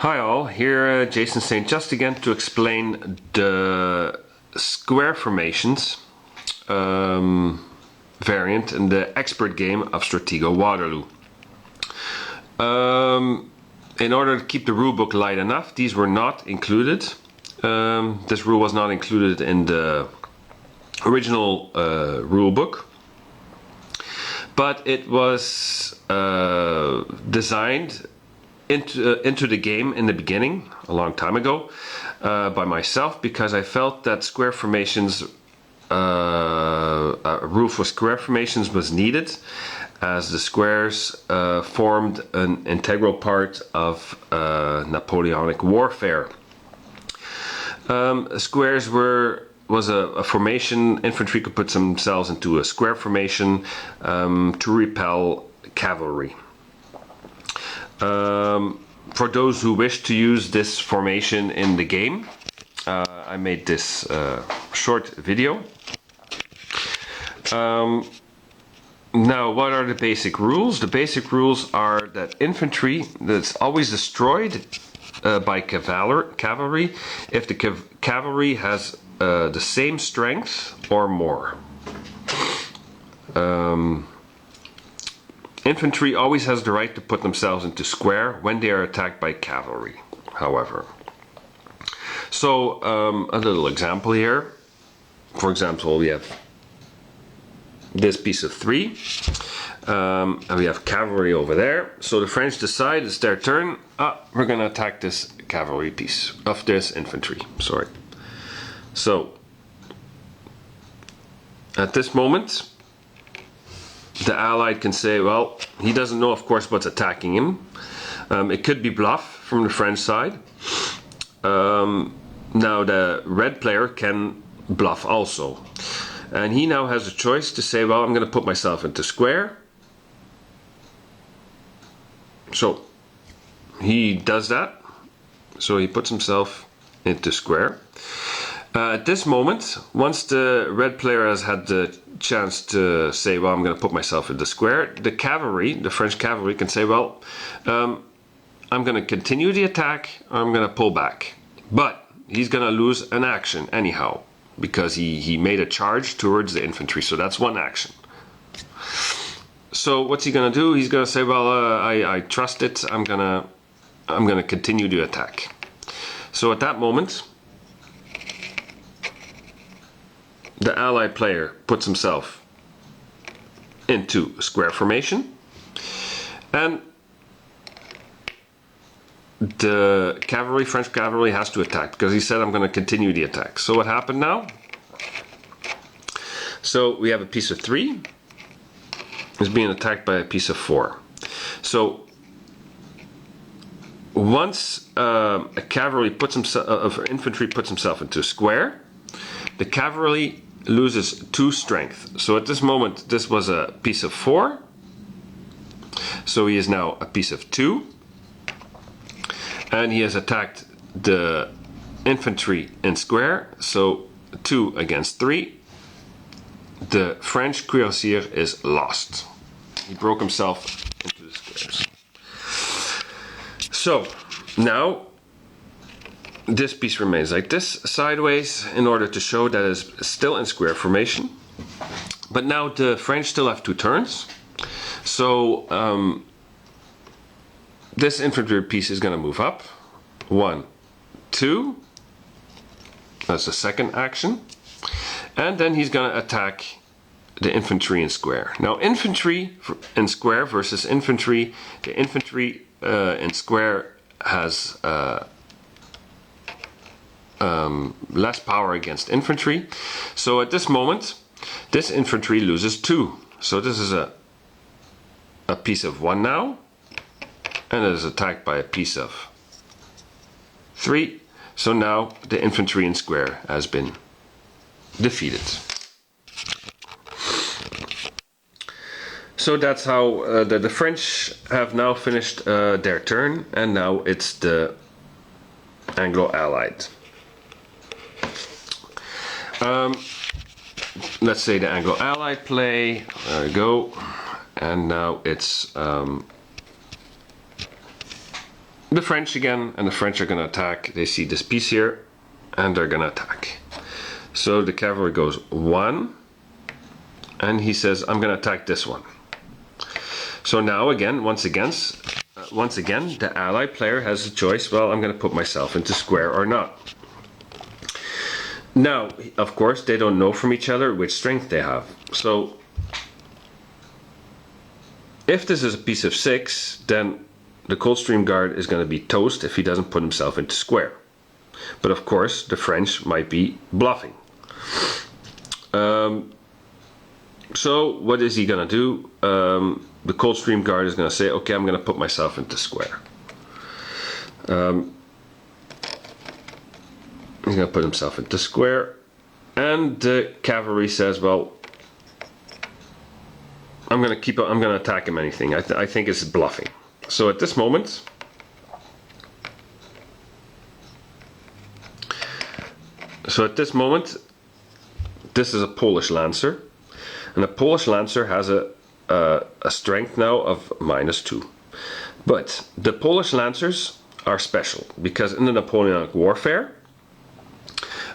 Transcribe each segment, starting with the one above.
Hi all, here Jason St. Just again to explain the square formations variant in the expert game of Stratego Waterloo. In order to keep the rulebook light enough, these were not included. This rule was not included in the original rulebook, but it was designed into the game in the beginning, a long time ago, by myself, because I felt that square formations, a rule for square formations was needed, as the squares formed an integral part of Napoleonic warfare. Squares was a formation. Infantry could put themselves into a square formation to repel cavalry. For those who wish to use this formation in the game, I made this short video. Now, what are the basic rules? The basic rules are that infantry that's always destroyed by cavalry if the cavalry has the same strength or more. Infantry always has the right to put themselves into square when they are attacked by cavalry, however. So, a little example here. For example, we have this piece of 3, and we have cavalry over there. So the French decide it's their turn. We're going to attack this cavalry piece of this infantry. Sorry. So, at this moment, the Allied can say, well, he doesn't know, of course, what's attacking him. It could be bluff from the French side. Now the red player can bluff also. And he now has a choice to say, well, I'm going to put myself into square. So he does that. So he puts himself into square. At this moment, once the red player has had the chance to say, well, I'm going to put myself in the square, the cavalry, the French cavalry, can say, well, I'm going to continue the attack, or I'm going to pull back. But he's going to lose an action anyhow, because he made a charge towards the infantry, so that's one action. So what's he going to do? He's going to say, well, I trust it, I'm going to continue the attack. So at that moment, the Allied player puts himself into square formation, and the cavalry, French cavalry, has to attack because he said, I'm going to continue the attack. So what happened now? So we have a piece of 3 is being attacked by a piece of 4. So once a cavalry puts himself, infantry puts himself into a square, the cavalry loses 2 strength. So at this moment, this was a piece of 4. So he is now a piece of 2. And he has attacked the infantry in square. So 2 against 3. The French cuirassier is lost. He broke himself into the squares. So now this piece remains like this, sideways, in order to show that it's still in square formation. But now the French still have 2 turns. So this infantry piece is going to move up. 1, 2. That's the second action. And then he's going to attack the infantry in square. Now infantry in square versus infantry. The infantry in square has less power against infantry. So at this moment, this infantry loses 2. So this is a piece of 1 now, and it is attacked by a piece of 3. So now the infantry in square has been defeated. So that's how the French have now finished their turn, and now it's the Anglo-Allied. Let's say the Anglo-Allied play. There we go. And now it's the French again, and the French are going to attack. They see this piece here, and they're going to attack. So the cavalry goes 1, and he says, I'm going to attack this one. So now again, once again, the ally player has a choice. Well, I'm going to put myself into square or not. Now, of course, they don't know from each other which strength they have. So if this is a piece of 6, then the Coldstream Guard is going to be toast if he doesn't put himself into square. But of course, the French might be bluffing. So what is he going to do? The Coldstream Guard is going to say, okay, I'm going to put myself into square. He's going to put himself into square. And the cavalry says, well, I'm going to attack him anything. I think it's bluffing. So at this moment, this is a Polish Lancer. And a Polish Lancer has a strength now of -2. But the Polish Lancers are special because in the Napoleonic warfare,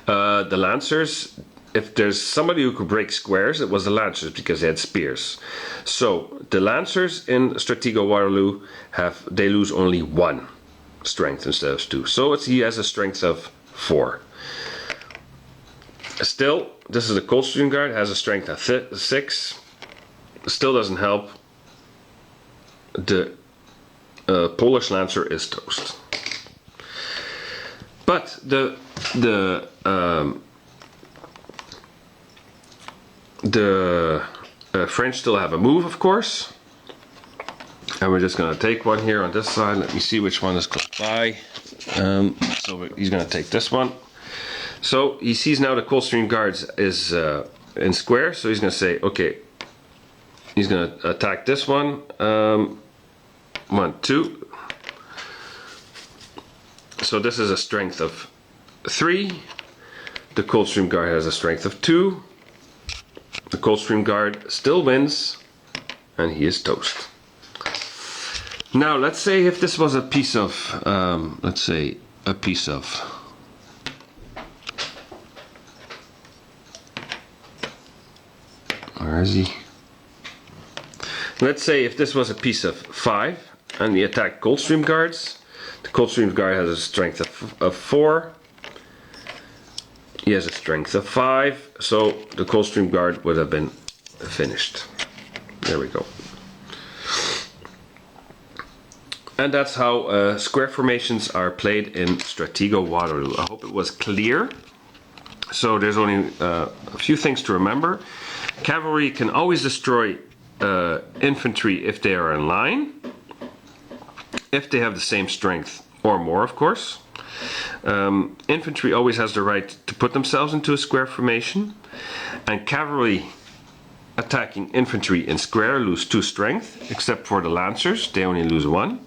the Lancers, if there's somebody who could break squares, it was the Lancers because they had spears. So the Lancers in Stratego Waterloo they lose only 1 strength instead of 2. So he has a strength of 4. Still, this is the Coldstream Guard, has a strength of 6. Still doesn't help. The Polish Lancer is toast. But the French still have a move, of course. And we're just going to take one here on this side. Let me see which one is close by. So he's going to take this one. So he sees now the Coldstream Guards is in square. So he's going to say, okay, he's going to attack this one. 1, 2. So this is a strength of 3. The Coldstream Guard has a strength of 2. The Coldstream Guard still wins, and he is toast. Now let's say if this was a piece of, where is he? Let's say if this was a piece of 5 and he attacked Coldstream Guards. The Coldstream Guard has a strength of 4. He has a strength of 5. So the Coldstream Guard would have been finished. There we go. And that's how square formations are played in Stratego Waterloo. I hope it was clear. So there's only a few things to remember. Cavalry can always destroy infantry if they are in line, if they have the same strength or more, of course. Infantry always has the right to put themselves into a square formation, and cavalry attacking infantry in square lose 2 strength, except for the Lancers, they only lose 1.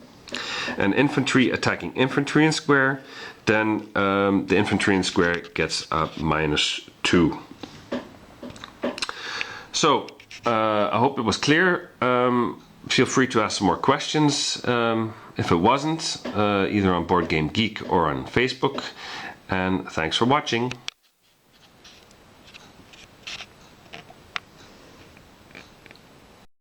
And infantry attacking infantry in square, then the infantry in square gets a -2. So I hope it was clear. Feel free to ask some more questions if it wasn't, either on Board Game Geek or on Facebook. And thanks for watching.